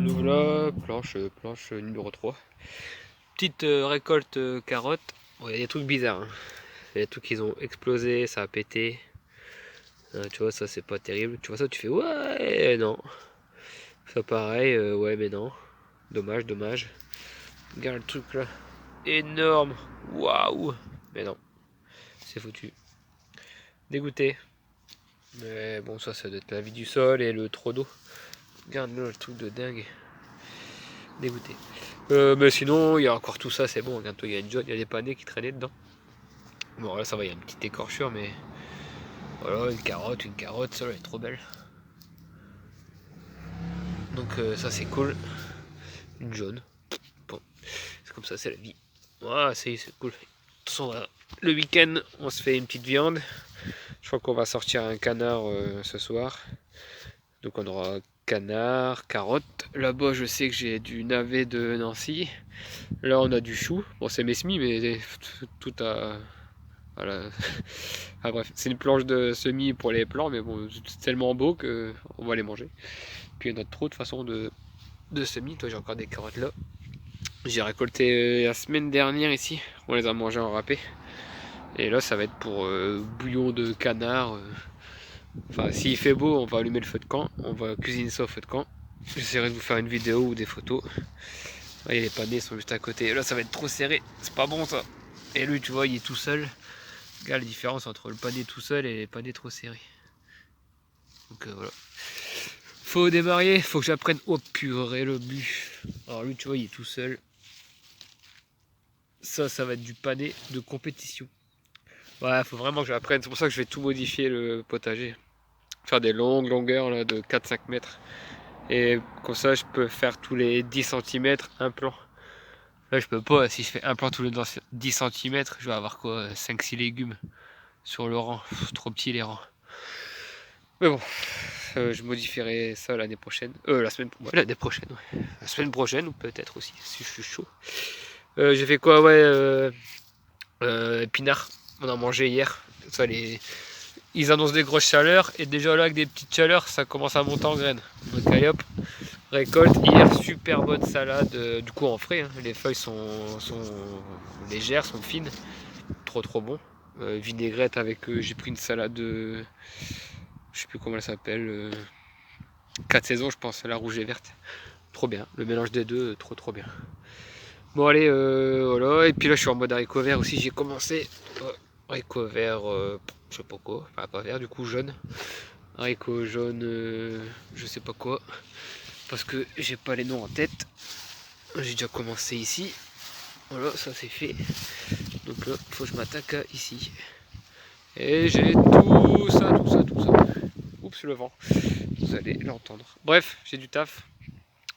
Nous voilà, planche numéro 3. Petite récolte carottes. Bon, il y a des trucs bizarres, hein. Il y a des trucs qui ont explosé, ça a pété. Tu vois, ça c'est pas terrible. Tu vois ça, tu fais ouais, non. Ça pareil, ouais, mais non. Dommage, dommage. Regarde le truc là. Énorme. Waouh. Mais non, c'est foutu. Dégoûté. Mais bon, ça doit être la vie du sol et le trop d'eau. Regarde là, le truc de dingue. Dégoûté. Mais sinon, il y a encore tout ça, c'est bon. Regarde-toi, il y a une jaune, il y a des panais qui traînaient dedans. Bon, là ça va, il y a une petite écorchure, mais voilà, une carotte, ça elle est trop belle. Donc ça c'est cool. Une jaune. Bon, c'est comme ça, c'est la vie. Voilà, c'est cool. De toute façon, voilà. Le week-end, on se fait une petite viande. Je crois qu'on va sortir un canard ce soir. Donc on aura canard, carotte. Là-bas, je sais que j'ai du navet de Nancy. Là, on a du chou. Bon, c'est mes semis, mais tout a. Voilà. Ah, bref, c'est une planche de semis pour les plants, mais bon, c'est tellement beau que on va les manger. Puis il y en a trop de façons de semis. Toi, j'ai encore des carottes là. J'ai récolté la semaine dernière ici. On les a mangées en râpé. Et là, ça va être pour bouillon de canard. Enfin, s'il fait beau, on va allumer le feu de camp. On va cuisiner ça au feu de camp. J'essaierai de vous faire une vidéo ou des photos. Et les panais sont juste à côté. Et là, ça va être trop serré. C'est pas bon ça. Et lui, tu vois, il est tout seul. Regarde la différence entre le panier tout seul et les paniers trop serrés. Donc voilà. Faut démarrer, faut que j'apprenne. Oh purée, le but. Alors lui, tu vois, il est tout seul. Ça va être du pané de compétition. Ouais, faut vraiment que j'apprenne. C'est pour ça que je vais tout modifier le potager. Faire des longues longueurs là, de 4-5 mètres. Et comme ça, je peux faire tous les 10 cm un plan. Là, je peux pas. Si je fais un plan tous les 10 cm, je vais avoir quoi, 5-6 légumes sur le rang. Trop petit les rangs. Mais bon, je modifierai ça l'année prochaine. Ouais, l'année prochaine, ouais. La semaine prochaine, ou peut-être aussi, si je suis chaud. J'ai fait quoi? Ouais, épinards. On a mangé hier. Ça, ils annoncent des grosses chaleurs, et déjà là, avec des petites chaleurs, ça commence à monter en graines. Donc, allez hop, récolte. Hier, super bonne salade, du coup en frais. Hein. Les feuilles sont légères, sont fines. Trop bon. Vinaigrette avec, j'ai pris une salade de. Je sais plus comment elle s'appelle. 4 saisons, je pense, la rouge et verte. Trop bien, le mélange des deux, trop bien. Bon allez, voilà, et puis là je suis en mode haricot vert aussi, j'ai commencé. Haricot vert, je sais pas quoi, enfin pas vert, du coup jaune. Haricot jaune, je sais pas quoi, parce que j'ai pas les noms en tête. J'ai déjà commencé ici. Voilà, ça c'est fait. Donc là, faut que je m'attaque à ici. Et j'ai tout ça. Oups, le vent. Vous allez l'entendre. Bref, j'ai du taf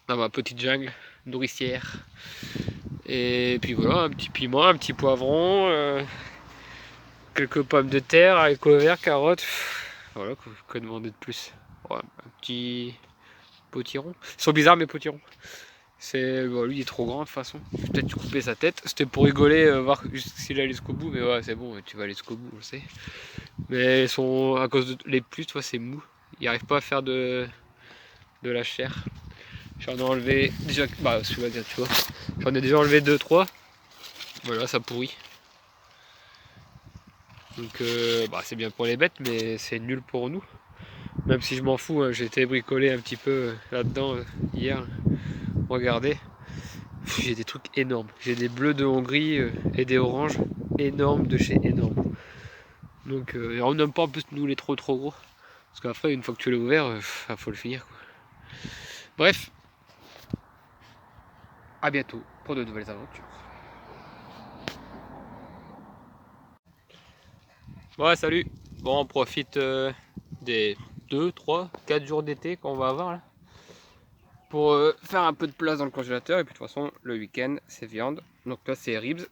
dans ma petite jungle nourricière. Et puis voilà, un petit piment, un petit poivron, quelques pommes de terre, haricots verts, carottes. Voilà, quoi demander de plus? Ouais, un petit potiron. Ils sont bizarres mes potirons. Bon, lui il est trop grand de toute façon. Je vais peut-être couper sa tête. C'était pour rigoler, voir s'il allait jusqu'au bout, mais ouais c'est bon, tu vas aller jusqu'au bout, on le sait. Mais ils sont à cause de les pluies, toi c'est mou. Ils n'arrivent pas à faire de la chair. J'en ai enlevé déjà. Bah celui-là, tu vois. J'en ai déjà enlevé 2-3. Voilà, ça pourrit. Donc bah, c'est bien pour les bêtes, mais c'est nul pour nous. Même si je m'en fous, hein, j'ai été bricolé un petit peu là-dedans hier. Regardez, j'ai des trucs énormes. J'ai des bleus de Hongrie et des oranges énormes de chez énorme. Donc on n'aime pas en plus nous les trop gros. Parce qu'après, une fois que tu l'as ouvert, faut le finir. Quoi. Bref, à bientôt pour de nouvelles aventures. Ouais, salut. Bon, on profite des 2, 3, 4 jours d'été qu'on va avoir là. Pour faire un peu de place dans le congélateur. Et puis de toute façon, le week-end, c'est viande. Donc là, c'est ribs,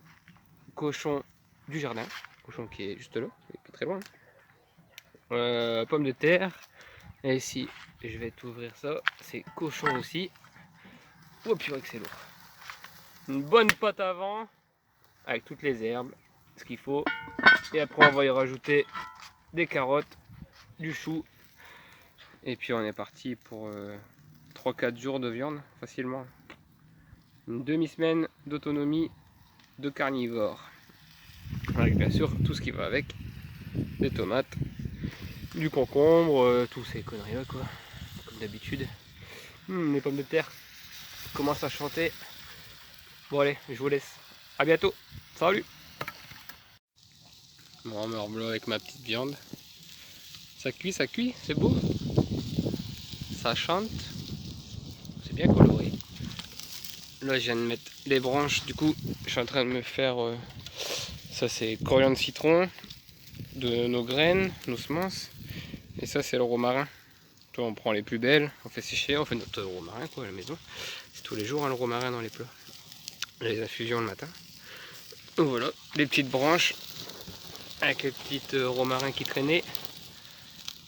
cochon du jardin. Cochon qui est juste là, il est pas très loin. Pommes de terre. Et ici, je vais t'ouvrir ça. C'est cochon aussi. Oh purée que c'est lourd. Une bonne pâte avant, avec toutes les herbes, ce qu'il faut. Et après, on va y rajouter des carottes, du chou. Et puis on est parti pour 3-4 jours de viande facilement. Une demi-semaine d'autonomie de carnivore. Avec bien sûr tout ce qui va avec. Des tomates, du concombre, tous ces conneries là quoi. Comme d'habitude. Les pommes de terre commencent à chanter. Bon allez, je vous laisse. À bientôt. Salut. Bon, me revoilà avec ma petite viande. Ça cuit, c'est beau. Ça chante. C'est bien coloré. Là, je viens de mettre les branches. Du coup, je suis en train de me faire... ça, c'est coriandre citron. De nos graines, nos semences. Et ça, c'est le romarin. Toi, on prend les plus belles. On fait sécher. On fait notre romarin, quoi, à la maison. C'est tous les jours, hein, le romarin dans les plats. Les infusions le matin. Donc voilà, les petites branches. Avec les petites romarins qui traînaient.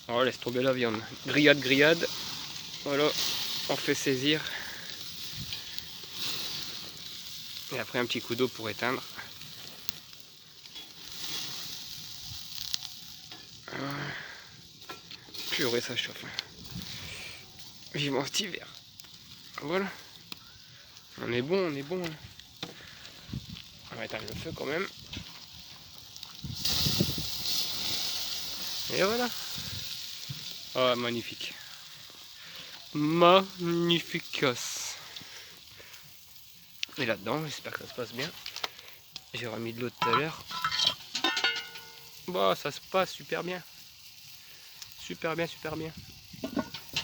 Oh, laisse tomber la viande. Grillade. Voilà, on fait saisir. Et après un petit coup d'eau pour éteindre. Purée, ça chauffe. Vivement cet hiver. Voilà. On est bon. On va éteindre le feu quand même. Et voilà. Oh, magnifique. Magnificos. Et là-dedans, j'espère que ça se passe bien. J'ai remis de l'eau tout à l'heure. Bah, ça se passe super bien. Super bien.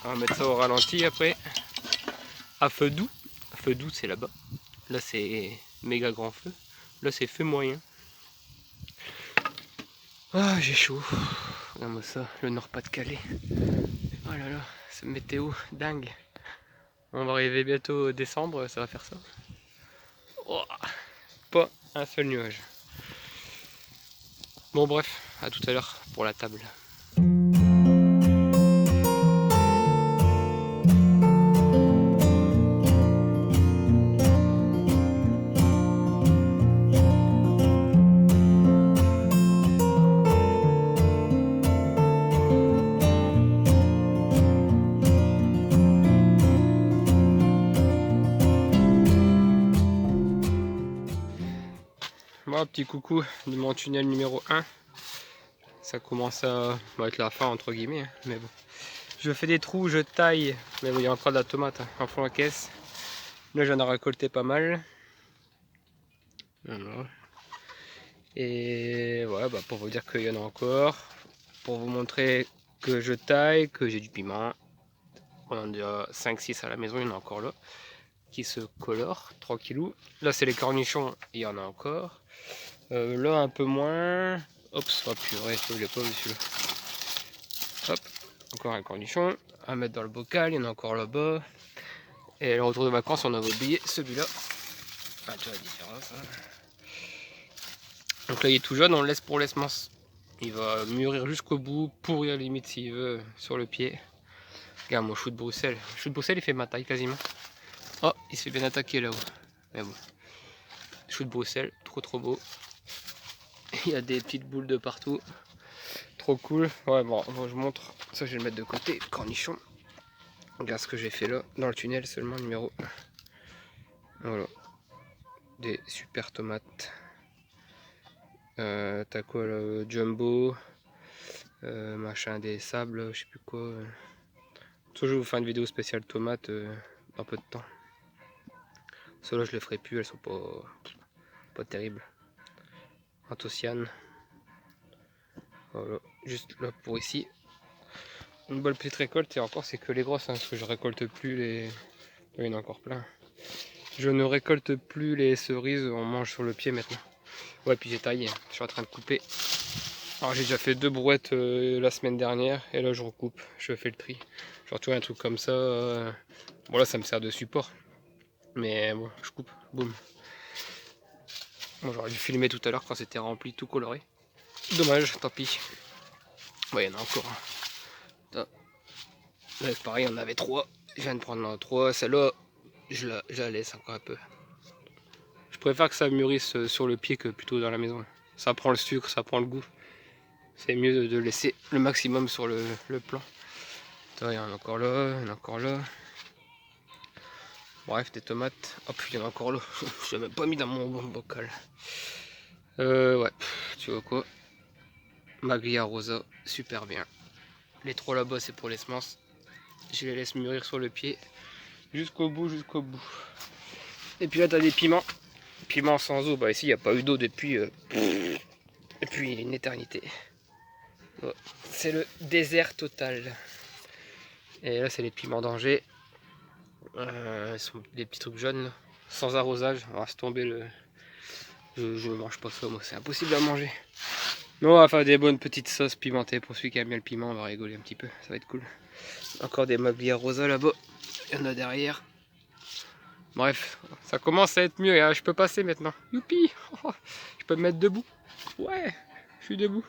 On va mettre ça au ralenti après. À feu doux. Feu doux, c'est là-bas. Là, c'est méga grand feu. Là, c'est feu moyen. Ah, j'ai chaud. Regarde-moi ça, le Nord-Pas-de-Calais. Oh là là, cette météo dingue. On va arriver bientôt au décembre, ça va faire ça. Oh, pas un seul nuage. Bon bref, à tout à l'heure pour la table. Bon, petit coucou de mon tunnel numéro 1. Ça commence à être la fin entre guillemets, hein, mais bon. Je fais des trous, je taille, mais bon, il y a encore de la tomate en fond la caisse. Là j'en ai récolté pas mal. Voilà. Et voilà, bah, pour vous dire qu'il y en a encore. Pour vous montrer que je taille, que j'ai du piment. On en a déjà 5-6 à la maison, il y en a encore là. Qui se colorent, tranquillou. Là c'est les cornichons, il y en a encore. Là un peu moins. Hop, oh purée, je l'ai pas vu celui-là. Hop, encore un cornichon à mettre dans le bocal, il y en a encore là-bas. Et le retour de vacances, on avait oublié celui-là. Ah, tu vois la différence. Hein. Donc là, il est tout jeune, on le laisse pour les semences. Il va mûrir jusqu'au bout, pourrir limite s'il veut sur le pied. Regarde mon chou de Bruxelles. Le chou de Bruxelles, il fait ma taille quasiment. Oh, il se fait bien attaquer là-haut. Mais bon. Chou de Bruxelles, trop beau. Il y a des petites boules de partout. Trop cool. Ouais, bon, je vous montre. Ça, je vais le mettre de côté. Cornichon. Regarde ce que j'ai fait là, dans le tunnel seulement, numéro 1. Voilà. Des super tomates. T'as quoi là, jumbo. Machin, des sables, je sais plus quoi. Ça, je vais vous faire une vidéo spéciale tomates dans peu de temps. Celles-là, je les ferai plus, elles sont pas terribles. Anthocyane. Voilà, juste là pour ici. Une bonne petite récolte, et encore c'est que les grosses, hein, parce que je récolte plus les... Il y en a encore plein. Je ne récolte plus les cerises, on mange sur le pied maintenant. Ouais, puis j'ai taillé, je suis en train de couper. Alors j'ai déjà fait 2 brouettes la semaine dernière, et là je recoupe, je fais le tri. Genre tu vois un truc comme ça, bon là ça me sert de support. Mais bon, je coupe, boum. Bon, j'aurais dû filmer tout à l'heure quand c'était rempli, tout coloré. Dommage, tant pis. Ouais, il y en a encore. Là, c'est pareil, on avait 3. Je viens de prendre 3. Celle-là, je la laisse encore un peu. Je préfère que ça mûrisse sur le pied que plutôt dans la maison. Ça prend le sucre, ça prend le goût. C'est mieux de laisser le maximum sur le plan. Attends, il y en a encore là, il y en a encore là. Bref, des tomates. Oh putain, il y en a encore là. Je l'ai même pas mis dans mon bocal. Ouais, tu vois quoi? Maglia rosa, super bien. Les trois là-bas, c'est pour les semences. Je les laisse mûrir sur le pied. Jusqu'au bout, jusqu'au bout. Et puis là, t'as des piments. Piments sans eau. Bah ici, il n'y a pas eu d'eau depuis une éternité. Ouais. C'est le désert total. Et là, c'est les piments d'Angers. Ils sont des petits trucs jaunes, là, sans arrosage. On va se tomber le... Je mange pas ça, moi, c'est impossible à manger. Mais on va faire des bonnes petites sauces pimentées. Pour celui qui aime bien le piment, on va rigoler un petit peu. Ça va être cool. Encore des Maglia rosa là-bas. Il y en a derrière. Bref, ça commence à être mieux. Hein. Je peux passer maintenant. Youpi. Je peux me mettre debout. Ouais, je suis debout.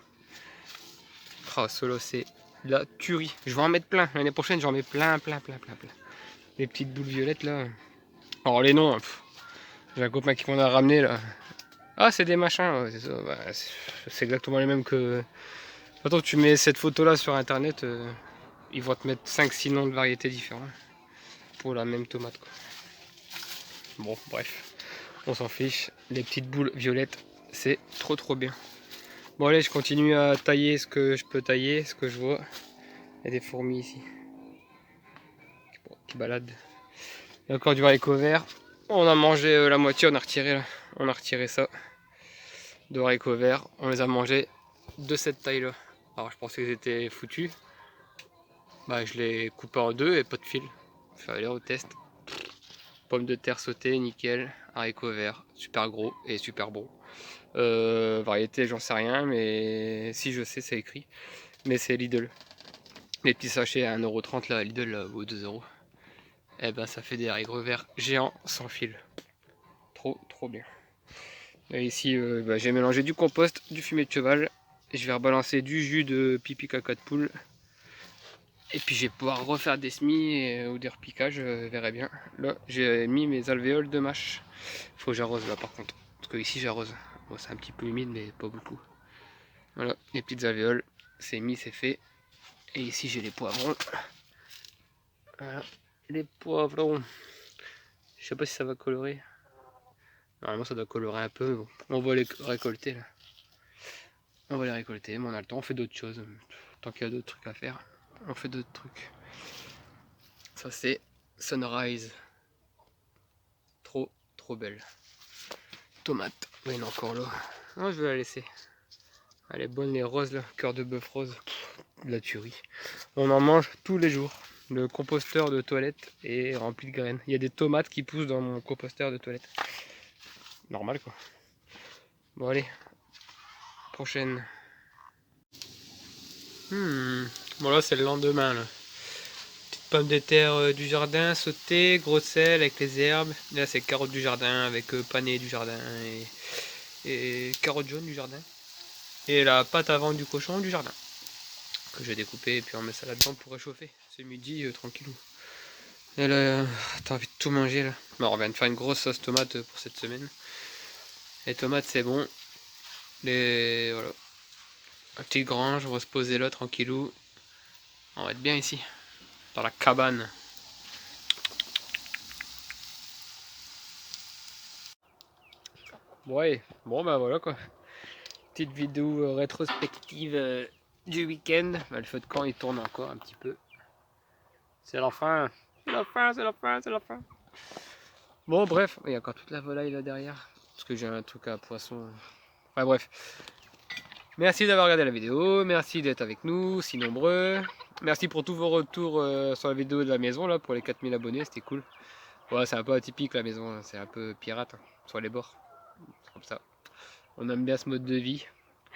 Oh, cela, c'est la tuerie. Je vais en mettre plein. L'année prochaine, j'en mets plein. Les petites boules violettes là. Alors les noms, j'ai un copain qui m'en a ramené là. Ah, c'est des machins, ouais, c'est ça. Bah, c'est exactement les mêmes que. Attends, tu mets cette photo là sur internet, ils vont te mettre 5-6 noms de variétés différents pour la même tomate quoi. Bon, bref, on s'en fiche. Les petites boules violettes, c'est trop bien. Bon, allez, je continue à tailler ce que je peux tailler, ce que je vois. Il y a des fourmis ici qui baladent. Il y a encore du haricot vert. On a mangé la moitié, on a retiré là. On a retiré ça de haricots verts. On les a mangés de cette taille là. Alors je pensais qu'ils étaient foutus. Bah je les coupé en deux et pas de fil. Il fallait aller au test. Pommes de terre sautées, nickel. Haricots verts, super gros et super bon. Variété, j'en sais rien, mais si je sais, c'est écrit. Mais c'est Lidl. Les petits sachets à 1,30€ là, Lidl là, ou 2€. Et ben ça fait des haricots verts géants sans fil. Trop bien. Et ici, bah, j'ai mélangé du compost, du fumier de cheval. Et je vais rebalancer du jus de pipi caca de poule. Et puis je vais pouvoir refaire des semis ou des repiquages, je verrai bien. Là, j'ai mis mes alvéoles de mâche. Faut que j'arrose là par contre. Parce que ici j'arrose. Bon, c'est un petit peu humide, mais pas beaucoup. Voilà, les petites alvéoles. C'est mis, c'est fait. Et ici j'ai les poivrons. Voilà, les poivrons. Je sais pas si ça va colorer. Normalement ça doit colorer un peu. Bon, on va les récolter là. On va les récolter, mais on a le temps, on fait d'autres choses. Tant qu'il y a d'autres trucs à faire, on fait d'autres trucs. Ça c'est Sunrise. Trop belle. Tomate. Oui, il y en a encore là. Non, je vais la laisser. Elle est bonne, les roses là. Cœur de bœuf rose. De la tuerie. On en mange tous les jours. Le composteur de toilette est rempli de graines. Il y a des tomates qui poussent dans mon composteur de toilette. Normal quoi. Bon allez. Prochaine. Bon là c'est le lendemain là. Petite pomme de terre du jardin sautée, gros sel avec les herbes. Là c'est carottes du jardin avec panais du jardin et carottes jaunes du jardin. Et la pâte à vendre du cochon du jardin. Que j'ai découpé et puis on met ça là-dedans pour réchauffer. C'est midi tranquillou. Et là t'as envie de tout manger là. Bon, on vient de faire une grosse sauce tomate pour cette semaine. Les tomates c'est bon. Voilà. Un petit grange, on va se poser là tranquillou. On va être bien ici. Dans la cabane. Ouais, bon bah voilà quoi. Petite vidéo rétrospective du week-end. Bah, le feu de camp il tourne encore un petit peu. C'est la fin. C'est la fin. Bon bref, il y a encore toute la volaille là derrière. Parce que j'ai un truc à poisson. Enfin bref. Merci d'avoir regardé la vidéo. Merci d'être avec nous, si nombreux. Merci pour tous vos retours sur la vidéo de la maison là pour les 4000 abonnés, c'était cool. Ouais, c'est un peu atypique la maison, c'est un peu pirate sur les bords. C'est comme ça. On aime bien ce mode de vie.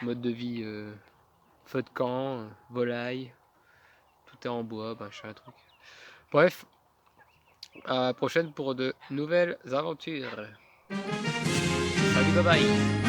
Mode de vie feu de camp, volaille. Tout est en bois, machin, truc. Bref, à la prochaine pour de nouvelles aventures. Salut, bye bye.